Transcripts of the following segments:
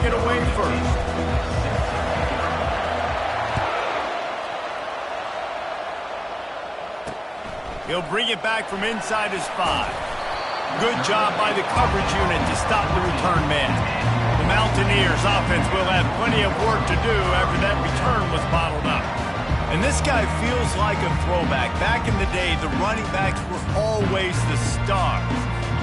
it away first. He'll bring it back from inside his 5. Good job by the coverage unit to stop the return man. The Mountaineers offense will have plenty of work to do after that return was bottled up. And this guy feels like a throwback. Back in the day, the running backs were always the stars.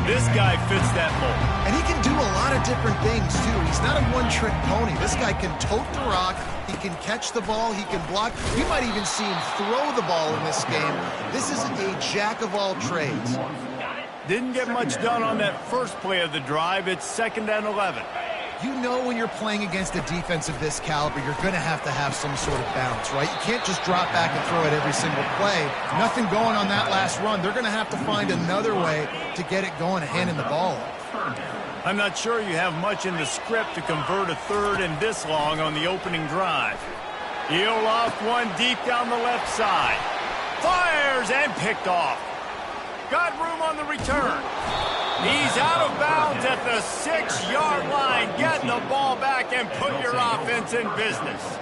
This guy fits that mold. And he can do a lot of different things, too. He's not a one-trick pony. This guy can tote the rock. He can catch the ball. He can block. We might even see him throw the ball in this game. This is a jack of all trades. Didn't get much done on that first play of the drive. It's 2nd and 11. You know when you're playing against a defense of this caliber, you're going to have some sort of bounce, right? You can't just drop back and throw it every single play. Nothing going on that last run. They're going to have to find another way to get it going, handing the ball off. I'm not sure you have much in the script to convert a 3rd and this long on the opening drive. He'll off one deep down the left side. Fires and picked off. Got room on the return. He's out of bounds at the 6-yard line. Get the ball back and put your offense in business.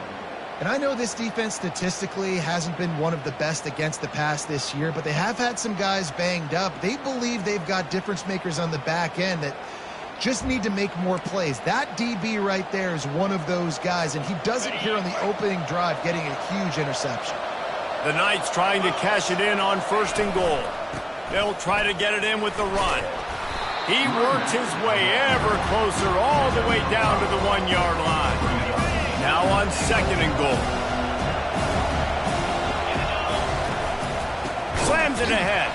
And I know this defense statistically hasn't been one of the best against the pass this year, but they have had some guys banged up. They believe they've got difference makers on the back end that just need to make more plays. That DB right there is one of those guys, and he does it here on the opening drive, getting a huge interception. The Knights trying to cash it in on 1st and goal. They'll try to get it in with the run. He works his way ever closer all the way down to the 1-yard line. Now on 2nd and goal. Slams it ahead.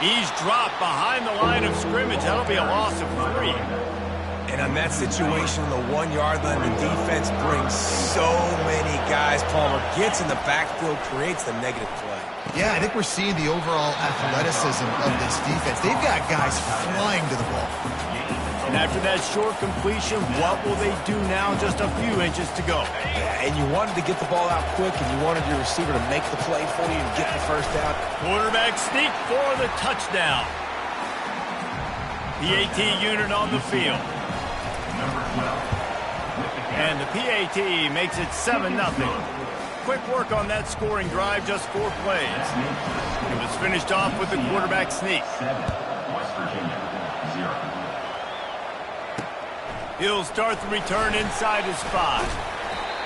He's dropped behind the line of scrimmage. That'll be a loss of 3. And on that situation, the 1-yard line, the defense brings so many guys. Palmer gets in the backfield, creates the negative play. Yeah, I think we're seeing the overall athleticism of this defense. They've got guys flying to the ball. And after that short completion, what will they do now? Just a few inches to go. And you wanted to get the ball out quick, and you wanted your receiver to make the play for you and get the first down. Quarterback sneak for the touchdown. PAT unit on the field. And the PAT makes it 7-0. Quick work on that scoring drive, just 4 plays. It was finished off with the quarterback sneak. He'll start the return inside his 5.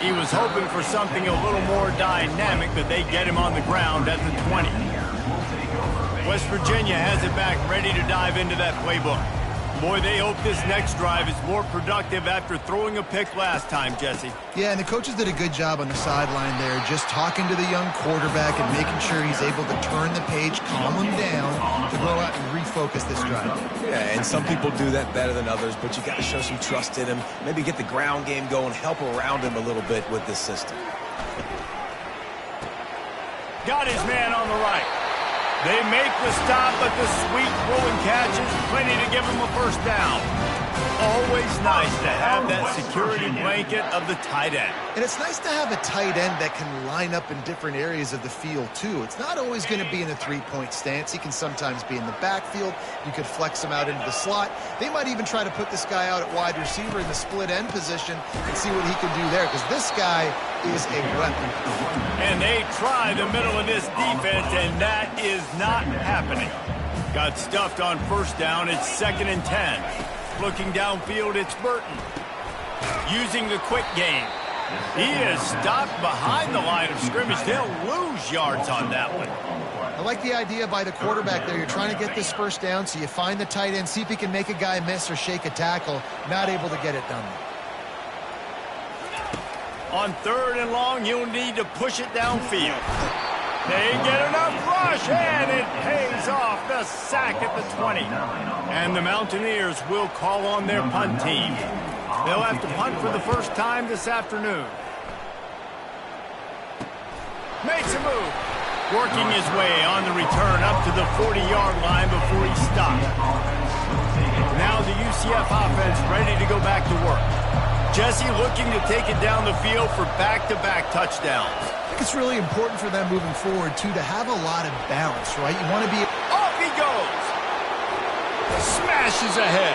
He was hoping for something a little more dynamic, but they get him on the ground at the 20. West Virginia has it back, ready to dive into that playbook. Boy, they hope this next drive is more productive after throwing a pick last time, Jesse. Yeah, and the coaches did a good job on the sideline there, just talking to the young quarterback and making sure he's able to turn the page, calm him down, to go out and refocus this drive. Yeah, and some people do that better than others, but you got to show some trust in him, maybe get the ground game going, help around him a little bit with this system. Got his man on the right. They make the stop, but the sweet rolling catch is plenty to give him a first down. Always nice to have that security blanket of the tight end. And it's nice to have a tight end that can line up in different areas of the field, too. It's not always going to be in a 3-point stance. He can sometimes be in the backfield. You could flex him out into the slot. They might even try to put this guy out at wide receiver in the split end position and see what he can do there, because this guy is a weapon. And they try the middle of this defense, and that is not happening. Got stuffed on first down. It's 2nd and 10. Looking downfield, it's Burton. Using the quick game. He is stopped behind the line of scrimmage. They'll lose yards on that one. I like the idea by the quarterback there. You're trying to get this first down, so you find the tight end, see if he can make a guy miss or shake a tackle. Not able to get it done. On 3rd and long, you'll need to push it downfield. They get enough rush, and it pays off. The sack at the 20. And the Mountaineers will call on their punt team. They'll have to punt for the first time this afternoon. Makes a move. Working his way on the return up to the 40-yard line before he stopped. Now the UCF offense ready to go back to work. Jesse looking to take it down the field for back-to-back touchdowns. I think it's really important for them moving forward, too, to have a lot of balance, right? You want to be... Off he goes! Smashes ahead.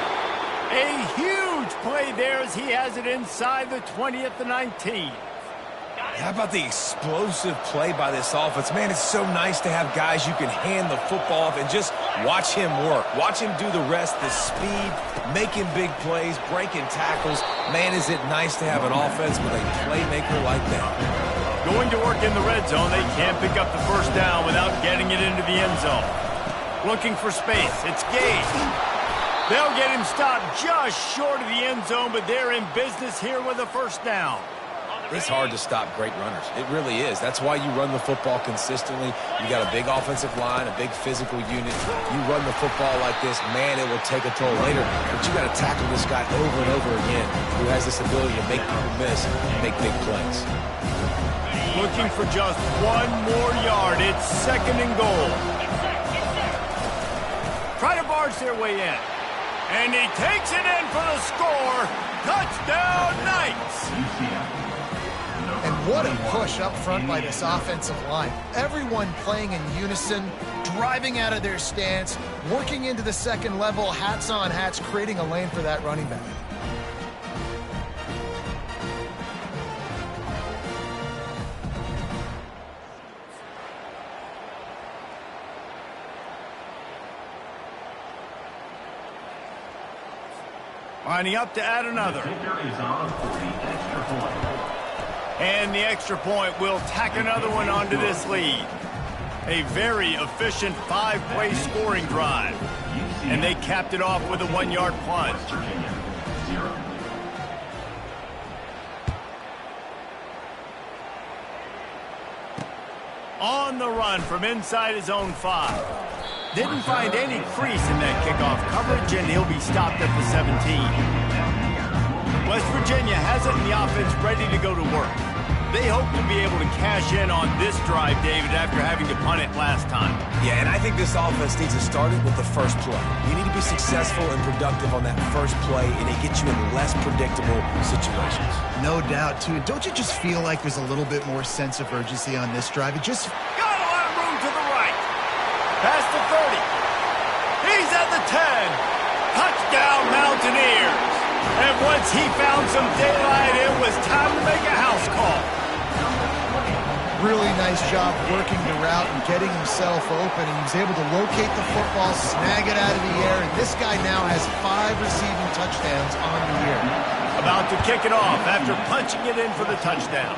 A huge play there as he has it inside the 20 at the 19. How about the explosive play by this offense? Man, it's so nice to have guys you can hand the football off and just watch him work. Watch him do the rest, the speed, making big plays, breaking tackles. Man, is it nice to have an offense with a playmaker like that. Going to work in the red zone, they can't pick up the first down without getting it into the end zone. Looking for space, it's Gage. They'll get him stopped just short of the end zone, but they're in business here with a first down. It's hard to stop great runners. It really is. That's why you run the football consistently. You got a big offensive line, a big physical unit. You run the football like this, man, it will take a toll later. But you got to tackle this guy over and over again who has this ability to make people miss and make big plays. Looking for just one more yard. It's 2nd and goal. Try to barge their way in. And he takes it in for the score. Touchdown, Knights! And what a push up front by this offensive line. Everyone playing in unison, driving out of their stance, working into the second level, hats on hats, creating a lane for that running back. Lining up to add another. And the extra point will tack another one onto this lead. A very efficient 5-play scoring drive. And they capped it off with a 1-yard plunge. On the run from inside his own 5. Didn't find any crease in that kickoff coverage, and he'll be stopped at the 17. West Virginia has it in the offense ready to go to work. They hope to be able to cash in on this drive, David, after having to punt it last time. Yeah, and I think this offense needs to start it with the first play. You need to be successful and productive on that first play, and it gets you in less predictable situations. No doubt, too. Don't you just feel like there's a little bit more sense of urgency on this drive? It just... Got a lot of room to the right. Past the 30. He's at the 10. Touchdown, Mountaineers. And once he found some daylight, it was time to make a house call. Really nice job working the route and getting himself open. And he was able to locate the football, snag it out of the air, and this guy now has 5 receiving touchdowns on the year. About to kick it off after punching it in for the touchdown.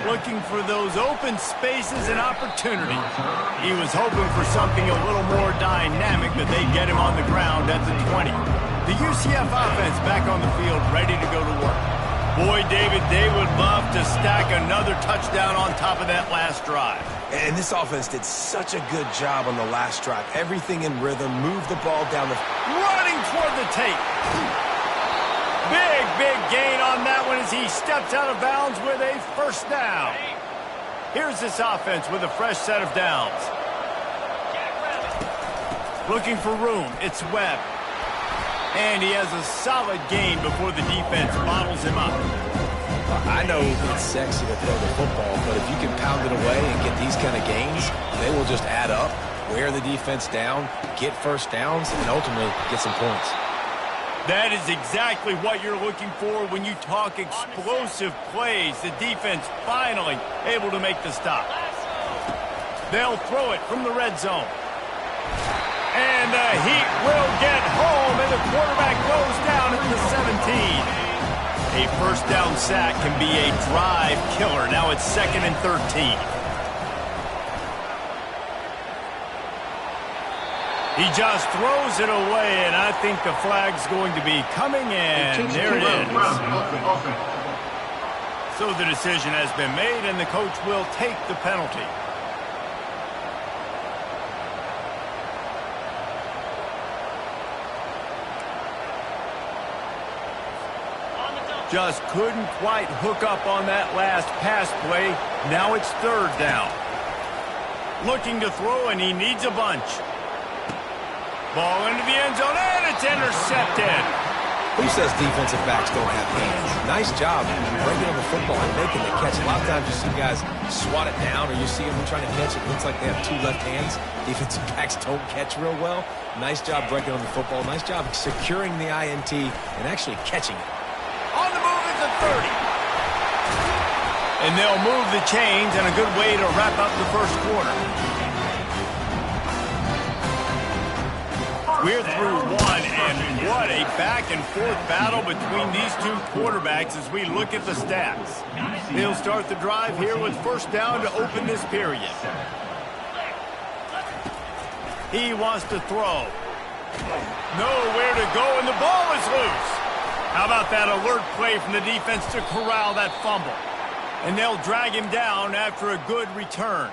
Looking for those open spaces and opportunity. He was hoping for something a little more dynamic, but they get him on the ground at the 20. The UCF offense back on the field, ready to go to work. Boy, David, they would love to stack another touchdown on top of that last drive. And this offense did such a good job on the last drive. Everything in rhythm, moved the ball down the... Running toward the tape. Big gain on that one as he steps out of bounds with a first down. Here's this offense with a fresh set of downs. Looking for room, it's Webb. And he has a solid gain before the defense bottles him up. I know it's sexy to throw the football, but if you can pound it away and get these kind of gains, they will just add up, wear the defense down, get first downs, and ultimately get some points. That is exactly what you're looking for when you talk explosive plays. The defense finally able to make the stop. They'll throw it from the red zone. And the Heat will get home, and the quarterback goes down at the 17. A first down sack can be a drive killer. Now it's 2nd and 13. He just throws it away, and I think the flag's going to be coming in. There it is. So the decision has been made, and the coach will take the penalty. Just couldn't quite hook up on that last pass play. Now it's 3rd down. Looking to throw, and he needs a bunch. Ball into the end zone, and it's intercepted. Who says defensive backs don't have hands? Nice job breaking on the football and making the catch. A lot of times you see guys swat it down, or you see them trying to catch it. Looks like they have two left hands. Defensive backs don't catch real well. Nice job breaking on the football. Nice job securing the INT and actually catching it. On the move is the 30. And they'll move the chains, and a good way to wrap up the first quarter. We're through one, and what a back-and-forth battle between these two quarterbacks as we look at the stats. They'll start the drive here with first down to open this period. He wants to throw. Nowhere to go, and the ball is loose. How about that alert play from the defense to corral that fumble? And they'll drag him down after a good return.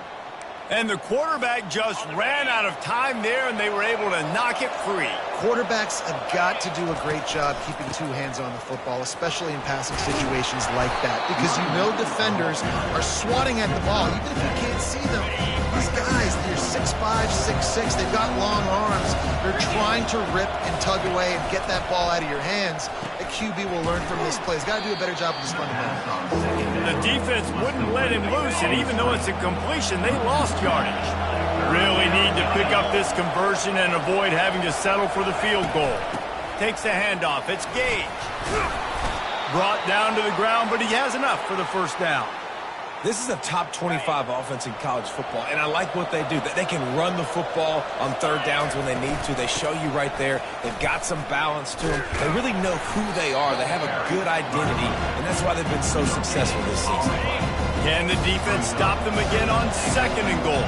And the quarterback just ran out of time there, and they were able to knock it free. Quarterbacks have got to do a great job keeping two hands on the football, especially in passing situations like that, because you know defenders are swatting at the ball, even if you can't see them. These guys, they're 6'5", 6'6", they've got long arms. They're trying to rip and tug away and get that ball out of your hands. A QB will learn from this play. He's got to do a better job with his fundamentals. The defense wouldn't let him loose, and even though it's a completion, they lost yardage. Really need to pick up this conversion and avoid having to settle for the field goal. Takes the handoff. It's Gage. Brought down to the ground, but he has enough for the first down. This is a top 25 offense in college football, and I like what they do. They can run the football on third downs when they need to. They show you right there. They've got some balance to them. They really know who they are. They have a good identity, and that's why they've been so successful this season. Can the defense stop them again on second and goal?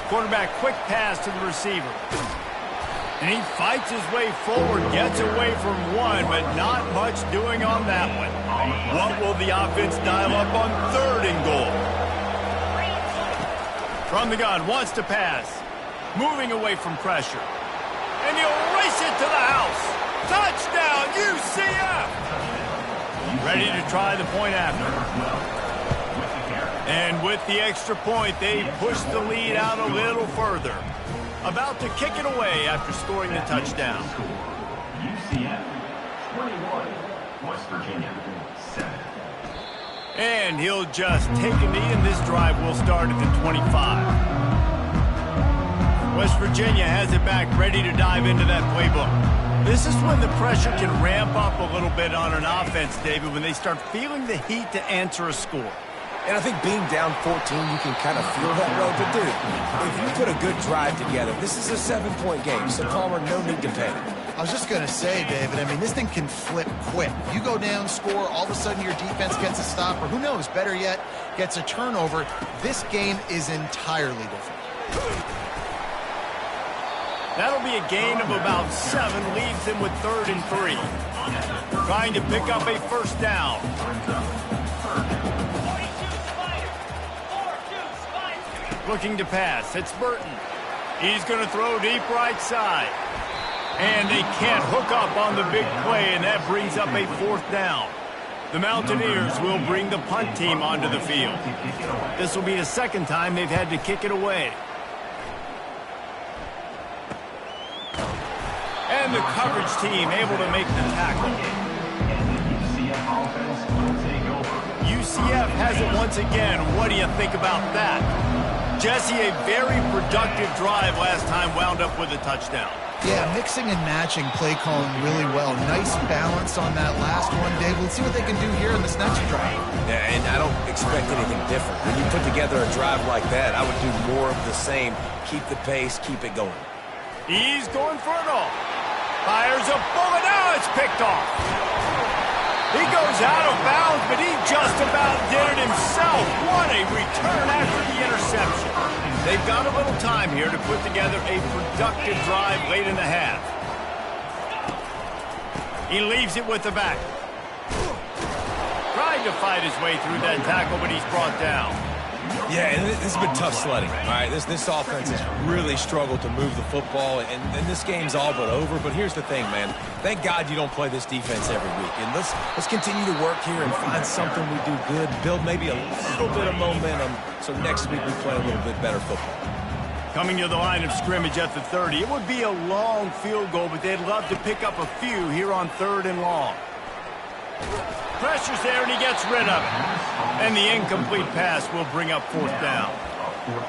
Quarterback quick pass to the receiver. And he fights his way forward, gets away from one, but not much doing on that one. What will the offense dial up on third and goal? From the gun, wants to pass. Moving away from pressure. And he'll race it to the house. Touchdown, UCF! Ready to try the point after. And with the extra point, they push the lead out a little further. About to kick it away after scoring the touchdown. UCF 21, West Virginia 7. And he'll just take a knee, and this drive will start at the 25. West Virginia has it back, ready to dive into that playbook. This is when the pressure can ramp up a little bit on an offense, David, when they start feeling the heat to answer a score. And I think being down 14, you can kind of feel that way. But, dude, if you put a good drive together, this is a 7-point game. So, Palmer, no need to panic. I was just going to say, David, I mean, this thing can flip quick. You go down, score, all of a sudden your defense gets a stop, or who knows, better yet, gets a turnover. This game is entirely different. That'll be a gain of about 7, leaves him with 3rd and 3. Trying to pick up a first down. Looking to pass. It's Burton. He's going to throw deep right side. And they can't hook up on the big play, and that brings up a 4th down. The Mountaineers will bring the punt team onto the field. This will be the 2nd time they've had to kick it away. And the coverage team able to make the tackle. UCF has it once again. What do you think about that? Jesse, a very productive drive last time, wound up with a touchdown. Yeah, mixing and matching play calling really well. Nice balance on that last one, Dave. Let's see what they can do here in this next drive. Yeah, and I don't expect anything different. When you put together a drive like that, I would do more of the same. Keep the pace, keep it going. He's going for it all. Fires a bullet. Now it's picked off. He goes out of bounds, but he just about did it himself. What a return after the interception. They've got a little time here to put together a productive drive late in the half. He leaves it with the back. Tried to fight his way through that tackle, but he's brought down. Yeah, and this has been tough sledding. All right, this offense has really struggled to move the football, and this game's all but over. But here's the thing, man. Thank God you don't play this defense every week. And let's continue to work here and find something we do good, build maybe a little bit of momentum so next week we play a little bit better football. Coming to the line of scrimmage at the 30. It would be a long field goal, but they'd love to pick up a few here on 3rd and long. Pressure's there, and he gets rid of it. And the incomplete pass will bring up 4th down.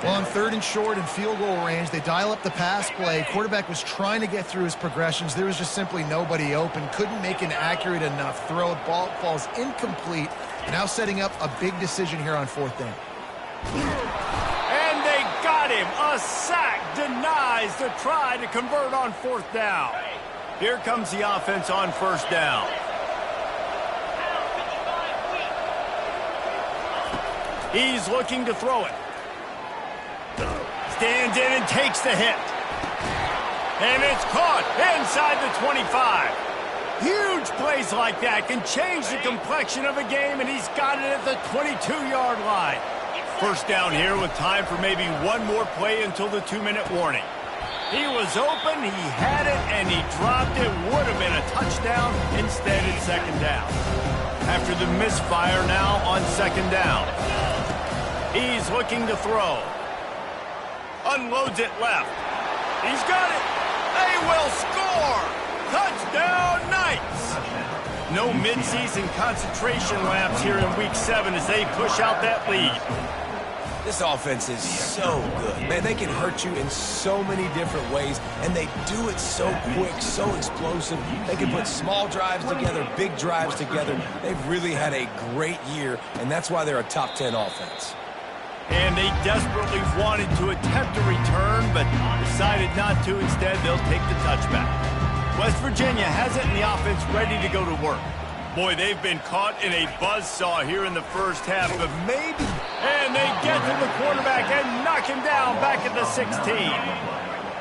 Well, on 3rd and short and field goal range, they dial up the pass play. Quarterback was trying to get through his progressions. There was just simply nobody open. Couldn't make an accurate enough throw. Ball falls incomplete. Now setting up a big decision here on 4th down. And they got him. A sack denies the try to convert on 4th down. Here comes the offense on 1st down. He's looking to throw it. Stands in and takes the hit. And it's caught inside the 25. Huge plays like that can change the complexion of a game, and he's got it at the 22-yard line. 1st down here with time for maybe one more play until the 2-minute warning. He was open, he had it, and he dropped it. Would have been a touchdown. Instead, it's 2nd down. After the misfire now on 2nd down. He's looking to throw. Unloads it left. He's got it. They will score. Touchdown, Knights. No midseason concentration laps here in Week 7 as they push out that lead. This offense is so good. Man, they can hurt you in so many different ways, and they do it so quick, so explosive. They can put small drives together, big drives together. They've really had a great year, and that's why they're a top 10 offense. And they desperately wanted to attempt a return, but decided not to. Instead, they'll take the touchback. West Virginia has it, and the offense ready to go to work. Boy, they've been caught in a buzzsaw here in the first half, but maybe... And they get to the quarterback and knock him down back at the 16.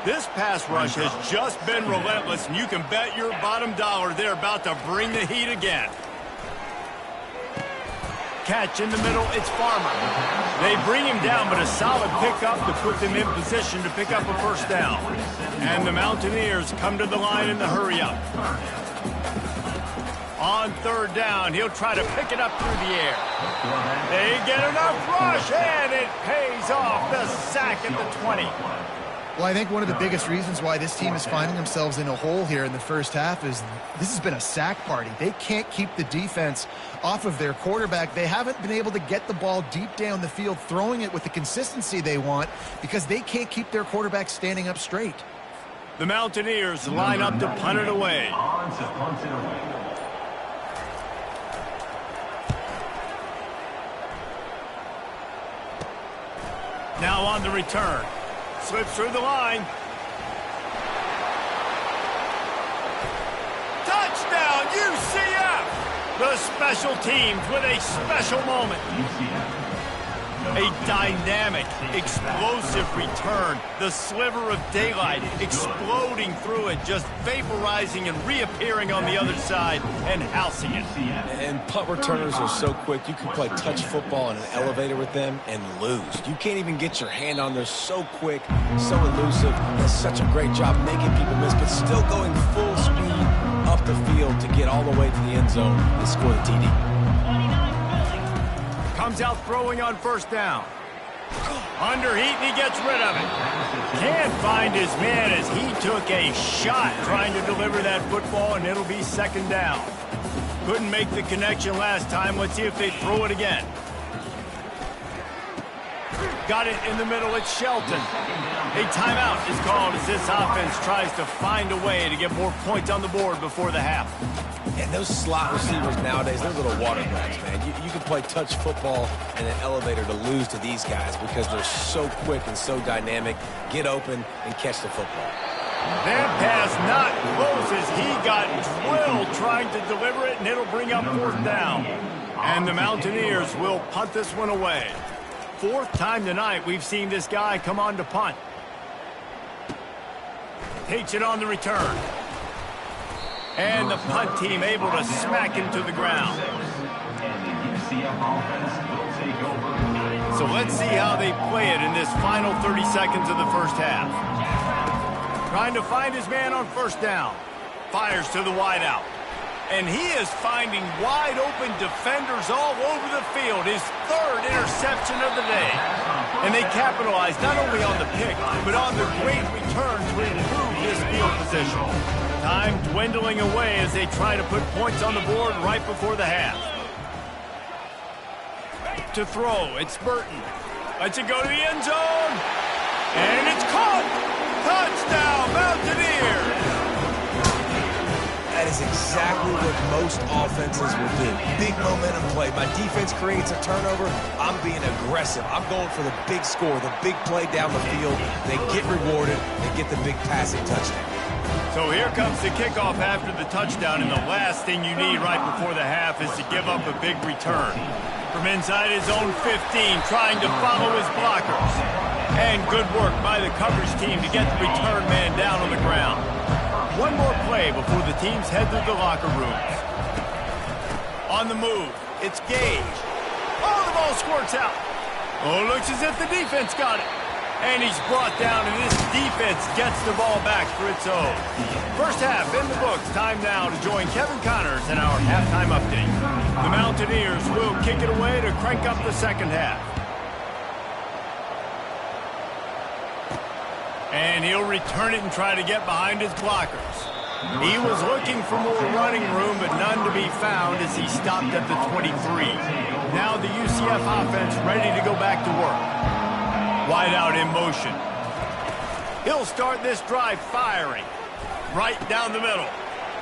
This pass rush has just been relentless, and you can bet your bottom dollar they're about to bring the heat again. Catch in the middle, it's Farmer. They bring him down, but a solid pickup to put them in position to pick up a 1st down. And the Mountaineers come to the line in the hurry-up. On 3rd down, he'll try to pick it up through the air. They get enough rush, and it pays off. The sack at the 20. Well, I think one of the biggest reasons why this team is finding themselves in a hole here in the first half is this has been a sack party. They can't keep the defense off of their quarterback. They haven't been able to get the ball deep down the field, throwing it with the consistency they want because they can't keep their quarterback standing up straight. The Mountaineers line up to punt it away. Now on the return. Slips through the line. Touchdown, UCF! The special teams with a special moment. A dynamic, explosive return. The sliver of daylight exploding through it, just vaporizing and reappearing on the other side and housing it. And punt returners are so quick. You can play touch football in an elevator with them and lose. You can't even get your hand on there. So quick, so elusive. Does such a great job making people miss, but still going full speed up the field to get all the way to the end zone and score the TD. Comes out throwing on 1st down. Under heat, and he gets rid of it. Can't find his man as he took a shot trying to deliver that football, and it'll be 2nd down. Couldn't make the connection last time. Let's see if they throw it again. Got it in the middle. It's Shelton. A timeout is called as this offense tries to find a way to get more points on the board before the half. And those slot receivers nowadays, they're little water rats, man. You can play touch football in an elevator to lose to these guys because they're so quick and so dynamic. Get open and catch the football. That pass not close as he got drilled trying to deliver it, and it'll bring up 4th down. And the Mountaineers will punt this one away. 4th time tonight we've seen this guy come on to punt. Takes it on the return. And the punt team able to smack him to the ground. So let's see how they play it in this final 30 seconds of the first half. Trying to find his man on 1st down. Fires to the wideout. And he is finding wide open defenders all over the field. His 3rd interception of the day. And they capitalized not only on the pick, but on the great return to improve this field position. Time dwindling away as they try to put points on the board right before the half. To throw, it's Burton. Lets it go to the end zone. And it's caught! Touchdown, Mountaineers! That is exactly what most offenses will do. Big momentum play. My defense creates a turnover. I'm being aggressive. I'm going for the big score, the big play down the field. They get rewarded. They get the big passing touchdown. So here comes the kickoff after the touchdown, and the last thing you need right before the half is to give up a big return. From inside his own 15, trying to follow his blockers. And good work by the coverage team to get the return man down on the ground. One more play before the teams head to the locker rooms. On the move, it's Gage. Oh, the ball squirts out. Oh, looks as if the defense got it. And he's brought down, and this defense gets the ball back for its own. First half in the books. Time now to join Kevin Connors in our halftime update. The Mountaineers will kick it away to crank up the second half. And he'll return it and try to get behind his blockers. He was looking for more running room, but none to be found as he stopped at the 23. Now the UCF offense ready to go back to work. Wide out in motion. He'll start this drive firing. Right down the middle.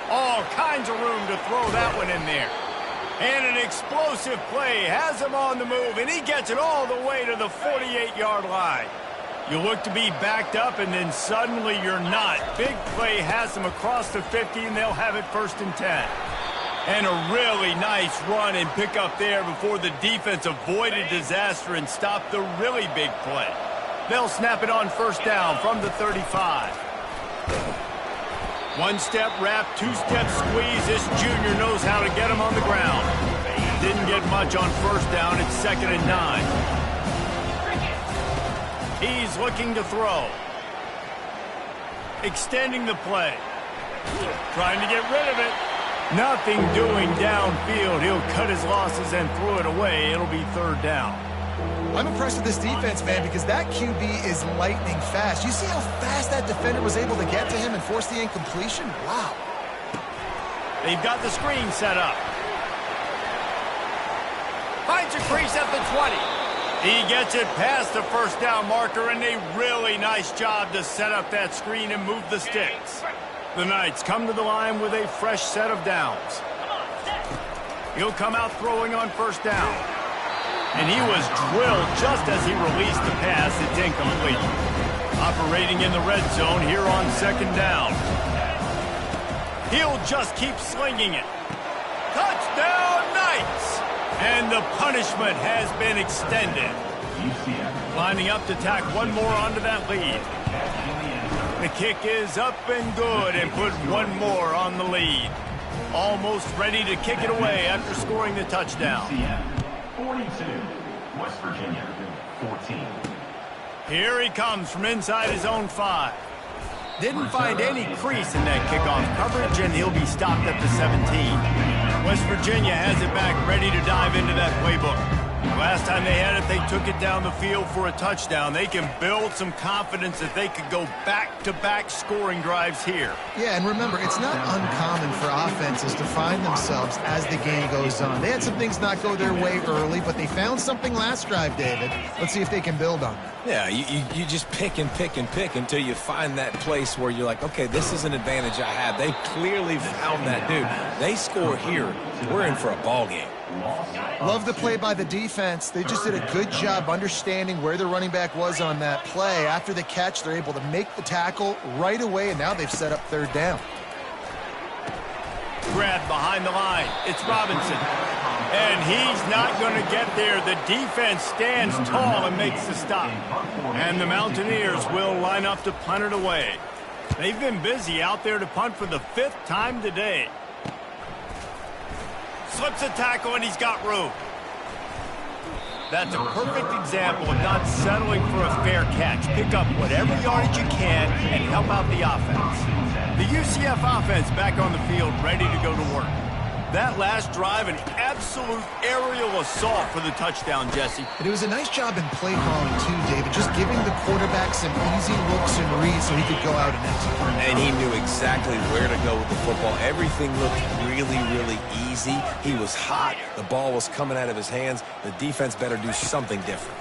All kinds of room to throw that one in there. And an explosive play has him on the move, and he gets it all the way to the 48-yard line. You look to be backed up, and then suddenly you're not. Big play has them across the 50, and they'll have it 1st and 10. And a really nice run and pick up there before the defense avoided disaster and stopped the really big play. They'll snap it on 1st down from the 35. One-step wrap, two-step squeeze. This junior knows how to get him on the ground. Didn't get much on 1st down. It's 2nd and 9. He's looking to throw. Extending the play. Trying to get rid of it. Nothing doing downfield. He'll cut his losses and throw it away. It'll be 3rd down. I'm impressed with this defense, man, because that QB is lightning fast. You see how fast that defender was able to get to him and force the incompletion? Wow. They've got the screen set up. Finds a crease at the 20. He gets it past the 1st down marker, and a really nice job to set up that screen and move the sticks. The Knights come to the line with a fresh set of downs. He'll come out throwing on 1st down. And he was drilled just as he released the pass. It's incomplete. Operating in the red zone here on 2nd down. He'll just keep slinging it. Touchdown, Knights! And the punishment has been extended. Lining up to tack one more onto that lead. The kick is up and good and put one more on the lead. Almost ready to kick it away after scoring the touchdown. 42, West Virginia, 14. Here he comes from inside his own 5. Didn't find any crease in that kickoff coverage, and he'll be stopped at the 17. West Virginia has it back, ready to dive into that playbook. Last time they had it, they took it down the field for a touchdown. They can build some confidence that they could go back-to-back scoring drives here. Yeah, and remember, it's not uncommon for offenses to find themselves as the game goes on. They had some things not go their way early, but they found something last drive, David. Let's see if they can build on it. Yeah, you just pick and pick and pick until you find that place where you're like, okay, this is an advantage I have. They clearly found that dude. They score here. We're in for a ball game. Love the play by the defense. They just did a good job understanding where the running back was on that play. After the catch, they're able to make the tackle right away, and now they've set up 3rd down. Grabbed behind the line. It's Robinson. And he's not going to get there. The defense stands tall and makes the stop. And the Mountaineers will line up to punt it away. They've been busy out there to punt for the 5th time today. Slips a tackle, and he's got room. That's a perfect example of not settling for a fair catch. Pick up whatever yardage you can and help out the offense. The UCF offense back on the field, ready to go to work. That last drive, an absolute aerial assault for the touchdown, Jesse. And it was a nice job in play calling, too, David, just giving the quarterback some easy looks and reads so he could go out and execute. And he knew exactly where to go with the football. Everything looked really, really easy. He was hot. The ball was coming out of his hands. The defense better do something different.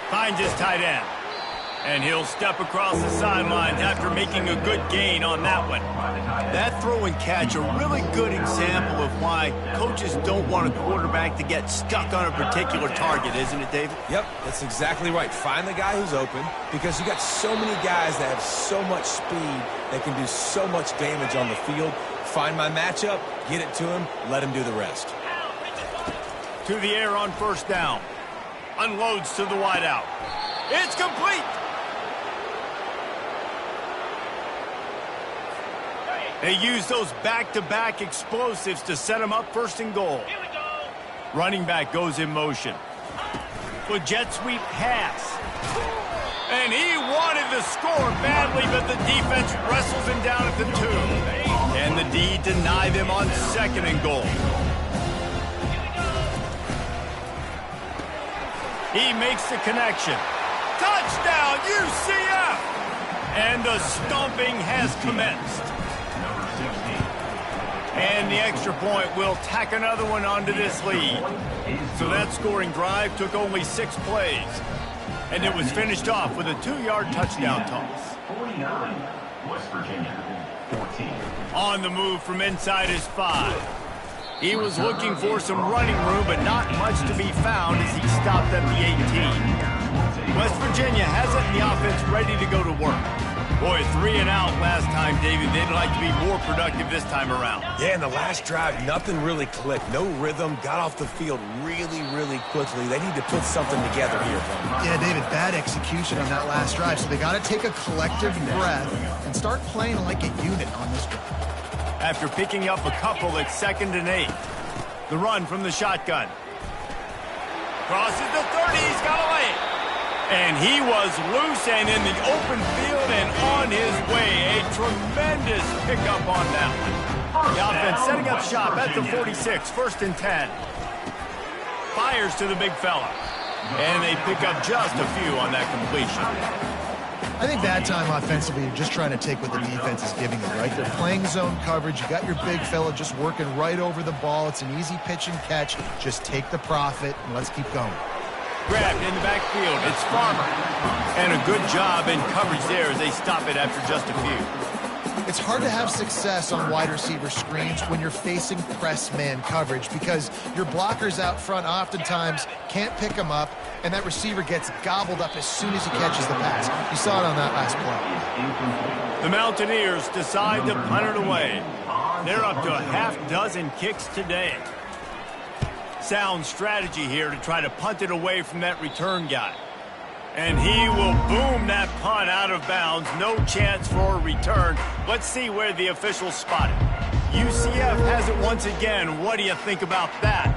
Finds his tight end. And he'll step across the sidelines after making a good gain on that one. That throw and catch, a really good example of why coaches don't want a quarterback to get stuck on a particular target, isn't it, David? Yep, that's exactly right. Find the guy who's open, because you got so many guys that have so much speed that can do so much damage on the field. Find my matchup, get it to him, let him do the rest. To the air on first down. Unloads to the wideout. It's complete. They use those back-to-back explosives to set him up first and goal. Running back goes in motion. With jet sweep pass. And he wanted to score badly, but the defense wrestles him down at the 2. And the D deny them on second and goal. He makes the connection. Touchdown, UCF! And the stomping has commenced. And the extra point will tack another one onto this lead. So that scoring drive took only 6 plays. And it was finished off with a 2-yard touchdown toss. 49, West Virginia, 14. On the move from inside his 5. He was looking for some running room, but not much to be found as he stopped at the 18. West Virginia has it in the offense ready to go to work. Boy, 3 and out last time, David. They'd like to be more productive this time around. Yeah, in the last drive, nothing really clicked. No rhythm, got off the field really, really quickly. They need to put something together here. Yeah, David, bad execution on that last drive, so they got to take a collective breath and start playing like a unit on this drive. After picking up a couple at 2nd and 8. The run from the shotgun. Crosses the 30, he's got away. And he was loose and in the open field and on his way. A tremendous pickup on that one. The offense setting up shop at the 46, 1st and 10. Fires to the big fella. And they pick up just a few on that completion. I think that time offensively, you're just trying to take what the defense is giving you, right? They're playing zone coverage. You got your big fella just working right over the ball. It's an easy pitch and catch. Just take the profit and let's keep going. Grabbed in the backfield. It's Farmer. And a good job in coverage there as they stop it after just a few. It's hard to have success on wide receiver screens when you're facing press man coverage because your blockers out front oftentimes can't pick them up, and that receiver gets gobbled up as soon as he catches the pass. You saw it on that last play. The Mountaineers decide to punt it away. They're up to a half-dozen kicks today. Sound strategy here to try to punt it away from that return guy. And he will boom that punt out of bounds. No chance for a return. Let's see where the officials spot it. UCF has it once again. What do you think about that?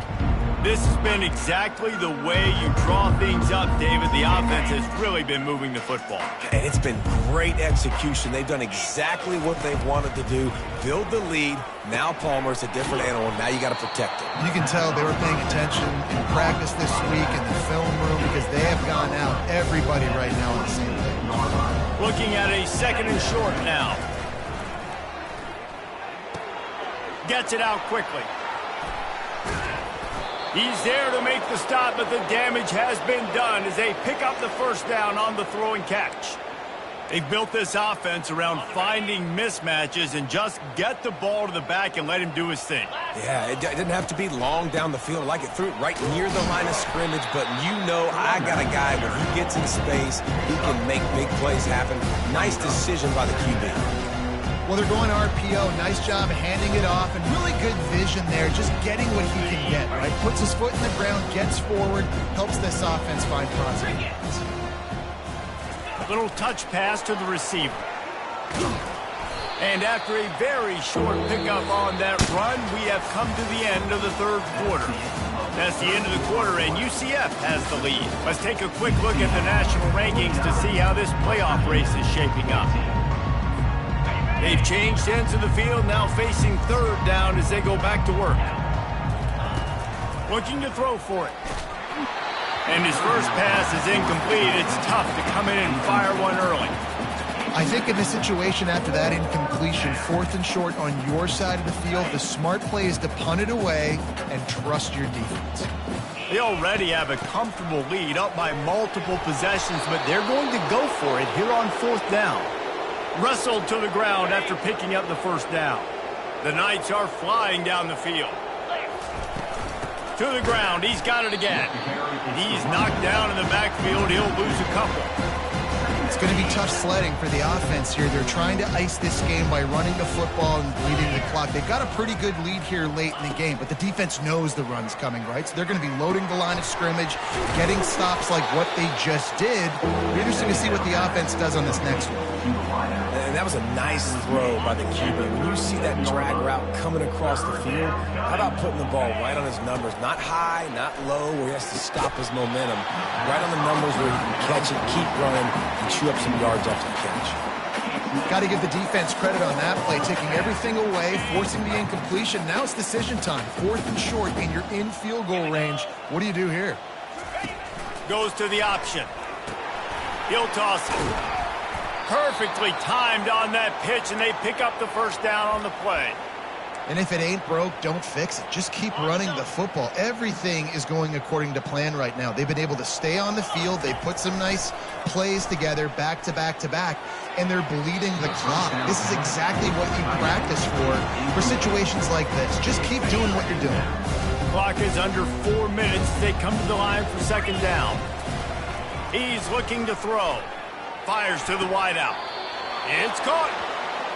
This has been exactly the way you draw things up, David. The offense has really been moving the football. And it's been great execution. They've done exactly what they've wanted to do. Build the lead. Now Palmer's a different animal. Now you got to protect it. You can tell they were paying attention in practice this week in the film room because they have gone out, everybody right now on the same page. Looking at a 2nd and short now. Gets it out quickly. He's there to make the stop, but the damage has been done as they pick up the 1st down on the throw and catch. They've built this offense around finding mismatches and just get the ball to the back and let him do his thing. Yeah, it didn't have to be long down the field. Like it threw it right near the line of scrimmage, but you know I got a guy when he gets in space, he can make big plays happen. Nice decision by the QB. Well, they're going RPO. Nice job handing it off, and really good vision there, just getting what he can get, right? Puts his foot in the ground, gets forward, helps this offense find positive yards. Little touch pass to the receiver. And after a very short pickup on that run, we have come to the end of the 3rd quarter. That's the end of the quarter, and UCF has the lead. Let's take a quick look at the national rankings to see how this playoff race is shaping up. They've changed ends of the field, now facing third down as they go back to work. Looking to throw for it. And his first pass is incomplete. It's tough to come in and fire one early. I think in this situation after that incompletion, 4th and short on your side of the field, the smart play is to punt it away and trust your defense. They already have a comfortable lead up by multiple possessions, but they're going to go for it here on 4th down. Wrestled to the ground after picking up the first down. The Knights are flying down the field. To the ground, he's got it again. He's knocked down in the backfield. He'll lose a couple. It's going to be tough sledding for the offense here. They're trying to ice this game by running the football and bleeding the clock. They've got a pretty good lead here late in the game, but the defense knows the run's coming, right? So they're going to be loading the line of scrimmage, getting stops like what they just did. It'll be interesting to see what the offense does on this next one. And that was a nice throw by the QB. When you see that drag route coming across the field, how about putting the ball right on his numbers? Not high, not low, where he has to stop his momentum. Right on the numbers where he can catch it, keep running, and chew up some yards after the catch. Got to give the defense credit on that play, taking everything away, forcing the incompletion. Now it's decision time. 4th and short, and you're in field goal range. What do you do here? Goes to the option. He'll toss it. Perfectly timed on that pitch, and they pick up the first down on the play. And if it ain't broke, don't fix it. Just keep running the football. Everything is going according to plan right now. They've been able to stay on the field. They put some nice plays together back to back to back, and they're bleeding the clock. This is exactly what you practice for situations like this. Just keep doing what you're doing. Clock is under 4 minutes. They come to the line for second down. He's looking to throw. Fires to the wideout. It's caught.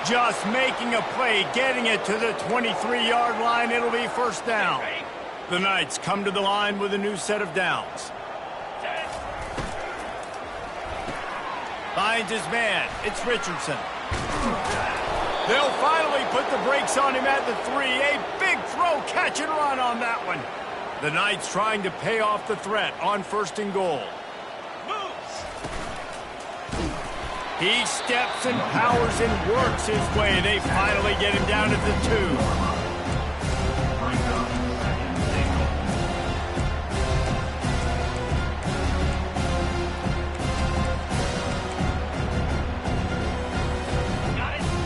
Just making a play, getting it to the 23-yard line. It'll be first down. The Knights come to the line with a new set of downs. Finds his man. It's Richardson. They'll finally put the brakes on him at the 3. A big throw, catch and run on that one. The Knights trying to pay off the threat on 1st and goal. He steps and powers and works his way. They finally get him down at the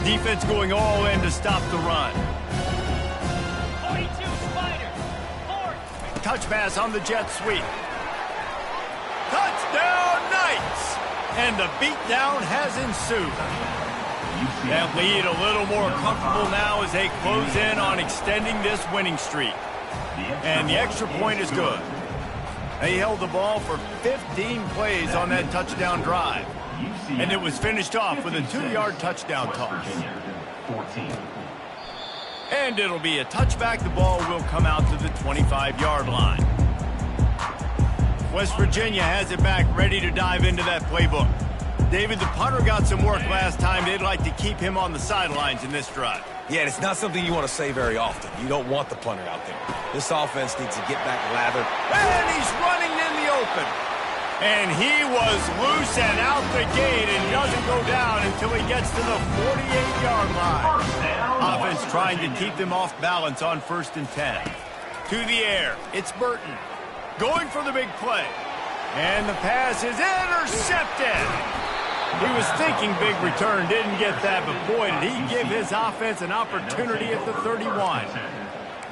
2. Defense going all in to stop the run. 42 Spider. Touch pass on the jet sweep. Touchdown Knights! And the beatdown has ensued. That lead a little more comfortable now as they close in on extending this winning streak. And the extra point is good. They held the ball for 15 plays on that touchdown drive. And it was finished off with a 2-yard touchdown toss. And it'll be a touchback. The ball will come out to the 25-yard line. West Virginia has it back, ready to dive into that playbook. David, the punter got some work last time. They'd like to keep him on the sidelines in this drive. Yeah, it's not something you want to say very often. You don't want the punter out there. This offense needs to get back lathered. And he's running in the open. And he was loose and out the gate and doesn't go down until he gets to the 48-yard line. Offense trying to keep them off balance on 1st and 10. To the air, it's Burton. Going for the big play. And the pass is intercepted. He was thinking big return, didn't get that, but boy, did he give his offense an opportunity at the 31.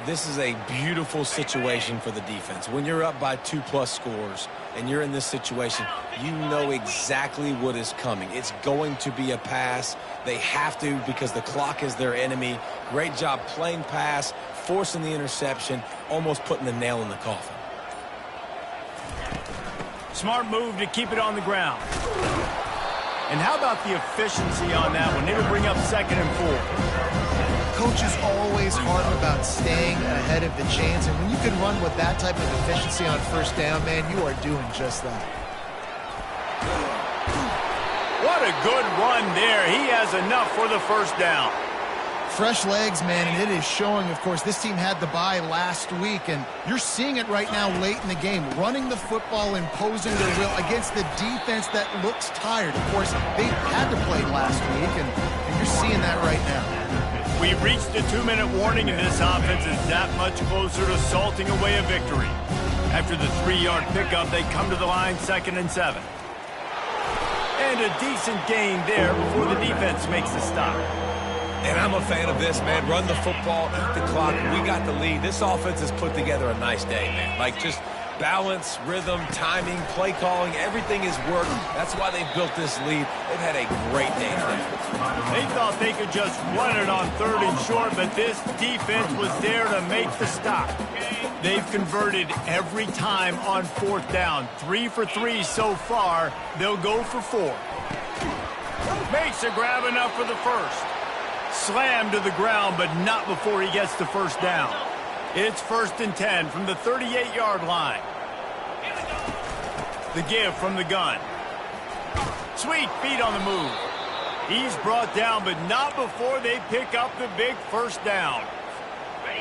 This is a beautiful situation for the defense. When you're up by 2+ scores and you're in this situation, you know exactly what is coming. It's going to be a pass. They have to because the clock is their enemy. Great job playing pass, forcing the interception, almost putting the nail in the coffin. Smart move to keep it on the ground. And how about the efficiency on that one? It'll bring up 2nd and 4. Coach is always hard about staying ahead of the chains, and when you can run with that type of efficiency on 1st down, man, you are doing just that. What a good run there. He has enough for the first down. Fresh legs, man, and it is showing. Of course, this team had the bye last week, and you're seeing it right now late in the game. Running the football, imposing their will against the defense that looks tired. Of course, they had to play last week, and you're seeing that right now. We've reached a 2-minute warning, and this offense is that much closer to salting away a victory. After the 3-yard pickup, they come to the line 2nd and 7. And a decent gain there before the defense makes the stop. And I'm a fan of this, man. Run the football, eat the clock. We got the lead. This offense has put together a nice day, man. Like, just balance, rhythm, timing, play calling, everything is working. That's why they built this lead. They've had a great day today. They thought they could just run it on 3rd and short, but this defense was there to make the stop. They've converted every time on 4th down. 3 for 3 so far. They'll go for 4. Makes a grab enough for the first. Slammed to the ground, but not before he gets the first down. It's 1st and 10 from the 38-yard line. The give from the gun. Sweet feet on the move. He's brought down, but not before they pick up the big first down.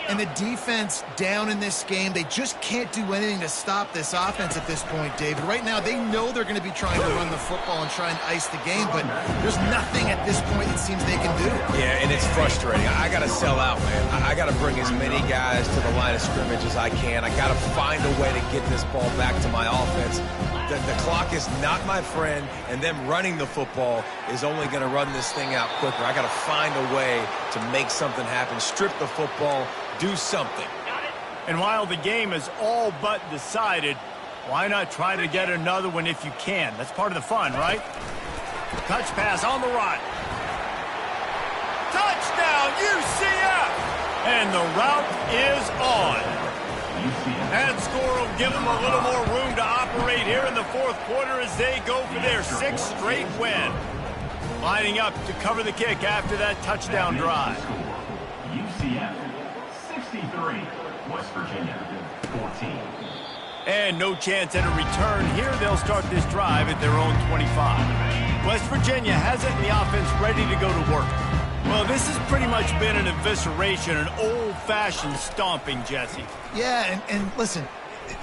And the defense down in this game, they just can't do anything to stop this offense at this point, David. Right now, they know they're going to be trying to run the football and try and ice the game, but there's nothing at this point it seems they can do. Yeah, and it's frustrating. I got to sell out, man. I got to bring as many guys to the line of scrimmage as I can. I got to find a way to get this ball back to my offense. The clock is not my friend, and them running the football is only going to run this thing out quicker. I got to find a way to make something happen, strip the football, do something. And while the game is all but decided, why not try to get another one if you can? That's part of the fun, right? Touch pass on the run. Touchdown, UCF! And the route is on. That score will give them a little more room to operate here in the 4th quarter as they go for their 6th straight win. Lining up to cover the kick after that touchdown drive. UCF 63, West Virginia 14. And no chance at a return here. They'll start this drive at their own 25. West Virginia has it in the offense ready to go to work. Well, this has pretty much been an evisceration, an old-fashioned stomping, Jesse. Yeah, and listen,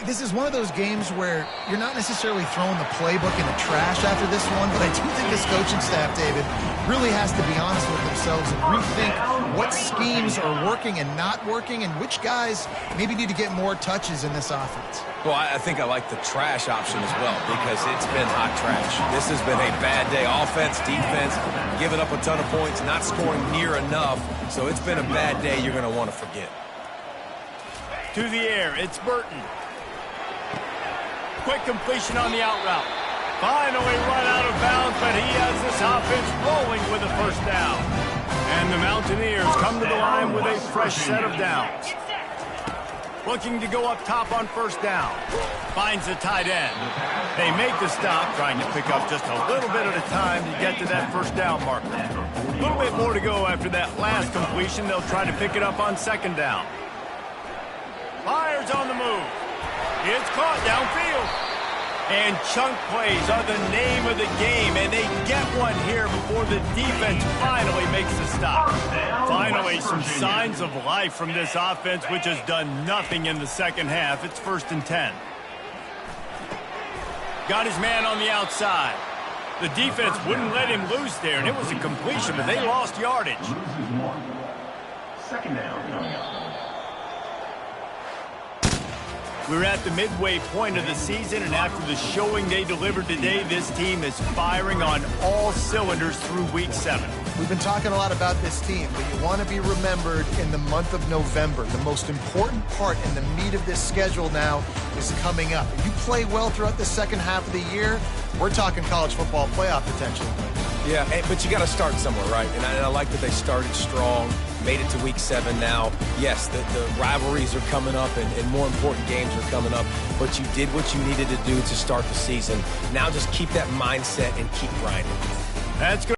this is one of those games where you're not necessarily throwing the playbook in the trash after this one, but I do think this coaching staff, David, really has to be honest with themselves and rethink what schemes are working and not working and which guys maybe need to get more touches in this offense. Well, I think I like the trash option as well because it's been hot trash. This has been a bad day. Offense, defense, giving up a ton of points, not scoring near enough. So it's been a bad day you're going to want to forget. To the air, it's Burton. Quick completion on the out route. Finally run out of bounds, but he has this offense rolling with a first down. And the Mountaineers come to the line with a fresh set of downs. Looking to go up top on first down. Finds the tight end. They make the stop, trying to pick up just a little bit at a time to get to that first down marker. A little bit more to go after that last completion. They'll try to pick it up on 2nd down. Fires on the move. It's caught downfield. And chunk plays are the name of the game, and they get one here before the defense finally makes the stop. Finally, some signs of life from this offense, which has done nothing in the 2nd half. It's 1st and 10. Got his man on the outside. The defense wouldn't let him loose there, and it was a completion, but they lost yardage. 2nd down coming up. We're at the midway point of the season, and after the showing they delivered today, this team is firing on all cylinders through Week 7. We've been talking a lot about this team, but you want to be remembered in the month of November. The most important part and the meat of this schedule now is coming up. If you play well throughout the 2nd half of the year, we're talking college football playoff potential. Yeah, but you got to start somewhere, right? And I like that they started strong, made it to Week 7 now. Yes, the rivalries are coming up, and more important games are coming up, but you did what you needed to do to start the season. Now just keep that mindset and keep grinding. That's good.